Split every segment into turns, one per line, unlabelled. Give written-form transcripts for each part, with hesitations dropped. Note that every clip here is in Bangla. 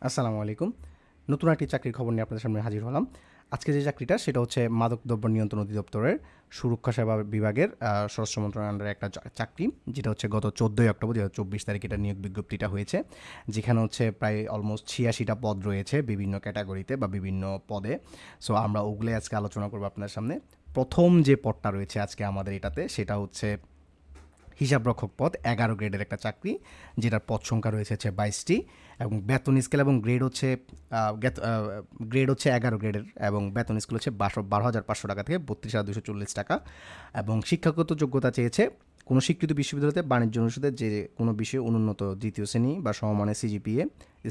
আসসালামু আলাইকুম। নতুন একটি চাকরির খবর নিয়ে আপনাদের সামনে হাজির হলাম। আজকে যে চাকরিটা সেটা হচ্ছে মাদকদ্রব্য নিয়ন্ত্রণ অধিদপ্তরের সুরক্ষা সেবা বিভাগের স্বরাষ্ট্র মন্ত্রণালয়ের আন্ডারে একটা চাকরি, যেটা হচ্ছে গত 14ই অক্টোবর 2024 তারিখে এটা নিয়োগ বিজ্ঞপ্তিটা হয়েছে। যেখানে হচ্ছে প্রায় অলমোস্ট 86টা পদ রয়েছে বিভিন্ন ক্যাটাগরিতে বা বিভিন্ন পদে। সো আমরা ওগুলোই আজকে আলোচনা করবো আপনার সামনে। প্রথম যে পদটা রয়েছে আজকে আমাদের এটাতে সেটা হচ্ছে হিসাবরক্ষক পদ, 11 গ্রেডের একটা চাকরি, যেটার পদ সংখ্যা রয়েছে হচ্ছে 22টি এবং বেতন স্কেল এবং গ্রেড হচ্ছে 11 গ্রেডের এবং বেতন স্কেল হচ্ছে 12,500 টাকা থেকে 32,240 টাকা। এবং শিক্ষাগত যোগ্যতা চেয়েছে কোনো স্বীকৃত বিশ্ববিদ্যালয়তে বাণিজ্য অনুষদের যে কোনো বিষয়ে অনুন্নত দ্বিতীয় শ্রেণী বা সমমানের সিজিপিএ,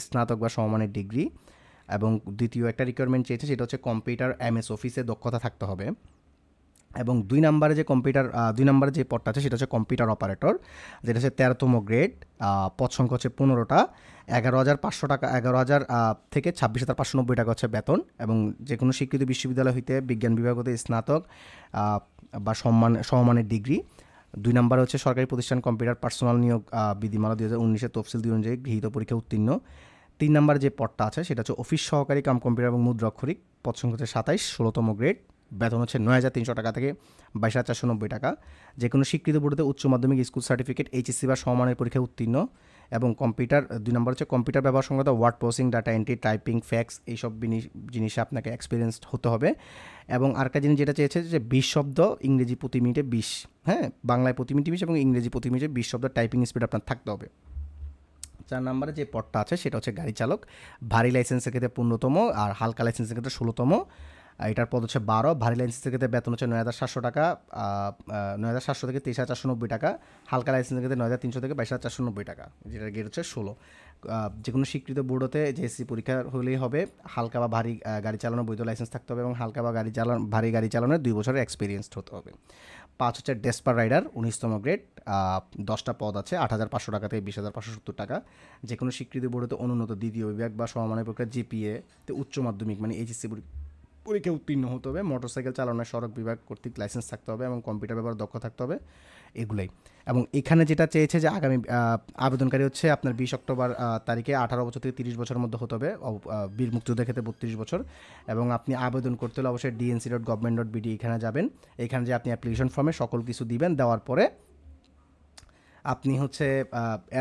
স্নাতক বা সমমানের ডিগ্রি, এবং দ্বিতীয় একটা রিকোয়ারমেন্ট চেয়েছে সেটা হচ্ছে কম্পিউটার এমএস অফিসে দক্ষতা থাকতে হবে। এবং 2 নম্বরে যে পদটা আছে সেটা হচ্ছে কম্পিউটার অপারেটর, যেটা হচ্ছে 13তম গ্রেড। পদ সংখ্যা হচ্ছে 15টা। 11,500 টাকা, 11,000 থেকে 26,590 টাকা হচ্ছে বেতন। এবং যে কোনো স্বীকৃত বিশ্ববিদ্যালয় হইতে বিজ্ঞান বিভাগ হতে স্নাতক বা সমমানের ডিগ্রি। 2 নম্বরে হচ্ছে সরকারি প্রতিষ্ঠান কম্পিউটার পার্সোনাল নিয়োগ বিধিমালা 2019-এর তফসিল 2 অনুযায়ী গৃহীত পরীক্ষা উত্তীর্ণ। 3 নম্বরে যে পদটা আছে সেটা হচ্ছে অফিস সহকারী কাম কম্পিউটার এবং মুদ্রাক্ষরিক। পদ সংখ্যা হচ্ছে 27, 16তম গ্রেড। বেতন হচ্ছে 9,300 টাকা থেকে 22,490 টাকা। যে কোনো স্বীকৃত বোর্ডে উচ্চ মাধ্যমিক স্কুল সার্টিফিকেট, এইচএসসি বা সমমানের পরীক্ষায় উত্তীর্ণ। এবং কম্পিউটার 2 নম্বর হচ্ছে কম্পিউটার ব্যবহার সংক্রান্ত word processing, data entry, typing, fax এইসব জিনিসে আপনাকে এক্সপিরিয়েন্সড হতে হবে। এবং আরেকটা জিনিস যেটা চেয়েছে যে 20 শব্দ ইংরেজি প্রতি মিনিটে 20, হ্যাঁ, বাংলায় প্রতি মিনিটে 20 এবং ইংরেজি প্রতি মিনিটে 20 শব্দ টাইপিং স্পিড আপনার থাকতে হবে। 4 নম্বরে যে পদটা আছে সেটা হচ্ছে গাড়ি চালক। ভারী লাইসেন্সের ক্ষেত্রে 15তম আর হালকা লাইসেন্সের ক্ষেত্রে 16তম। এটার পদ হচ্ছে 12। ভারী লাইসেন্সের ক্ষেত্রে বেতন হচ্ছে 9,700 টাকা, 9,700 থেকে 23,490 টাকা। হালকা লাইসেন্সের ক্ষেত্রে 9,300 থেকে 22,490 টাকা, যেটার গেট হচ্ছে 16। যে কোনো স্বীকৃত বোর্ডতে জেএসসি পরীক্ষা হলেই হবে। হালকা বা ভারী গাড়ি চালানোর বৈধ লাইসেন্স থাকতে হবে এবং হালকা বা ভারী গাড়ি চালানোর 2 বছরের এক্সপিরিয়েন্সড হতে হবে। 5 হচ্ছে ডেসপার রাইডার, 19তম গ্রেড। 10টা পদ আছে, 8,500 টাকা থেকে 20,570 টাকা। যে কোনো স্বীকৃতি বোর্ডে অনুন্নত দ্বিতীয় বিভাগ বা সমমানের পরীক্ষা জিপিএ তে উচ্চ মাধ্যমিক মানে এইচএসসি পরীক্ষায় উত্তীর্ণ হতে হবে। মোটরসাইকেল চালানোর সড়ক বিভাগ কর্তৃক লাইসেন্স থাকতে হবে এবং কম্পিউটার ব্যবহার দক্ষ থাকতে হবে। এগুলোই। এবং এখানে যেটা চেয়েছে যে আগামী আবেদনকারী হচ্ছে আপনার 20 অক্টোবর তারিখে 18 বছর থেকে 30 বছরের মধ্যে হতে হবে। বীর মুক্তিযোদ্ধার ক্ষেত্রে 32 বছর। এবং আপনি আবেদন করতে হলে অবশ্যই dnc.gov.bd এখানে যাবেন। এখানে যে আপনি অ্যাপ্লিকেশন ফর্মে সকল কিছু দিবেন, দেওয়ার পরে আপনি হচ্ছে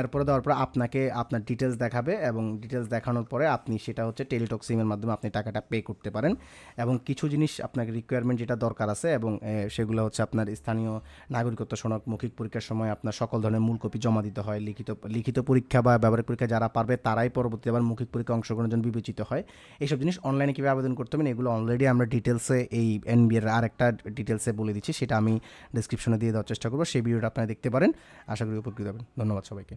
এরপরে দেওয়ার পরে আপনাকে আপনার ডিটেলস দেখাবে এবং ডিটেলস দেখানোর পরে আপনি সেটা হচ্ছে টেলিটক সিমের মাধ্যমে আপনি টাকাটা পে করতে পারেন। এবং কিছু জিনিস আপনাকে রিকোয়ারমেন্ট যেটা দরকার আছে এবং সেগুলো হচ্ছে আপনার স্থানীয় নাগরিকত্ব সনদ, মৌখিক পরীক্ষার সময় আপনার সকল ধরনের মূল কপি জমা দিতে হয়। লিখিত পরীক্ষা বা ব্যবহারিক পরীক্ষা যারা পারবে তারাই পরবর্তীতে আবার মৌখিক পরীক্ষা অংশগ্রহণের জন্য বিবেচিত হয়। এইসব জিনিস অনলাইনে কীভাবে আবেদন করতে হবে এগুলো অলরেডি আমরা ডিটেলসে এই এনবিএর আরেকটা ডিটেলসে বলে দিচ্ছি, সেটা আমি ডিসক্রিপশনে দিয়ে দেওয়ার চেষ্টা করবো। সেই ভিডিওটা আপনারা দেখতে পারেন। আশা করি উপকৃত হবেন। ধন্যবাদ সবাইকে।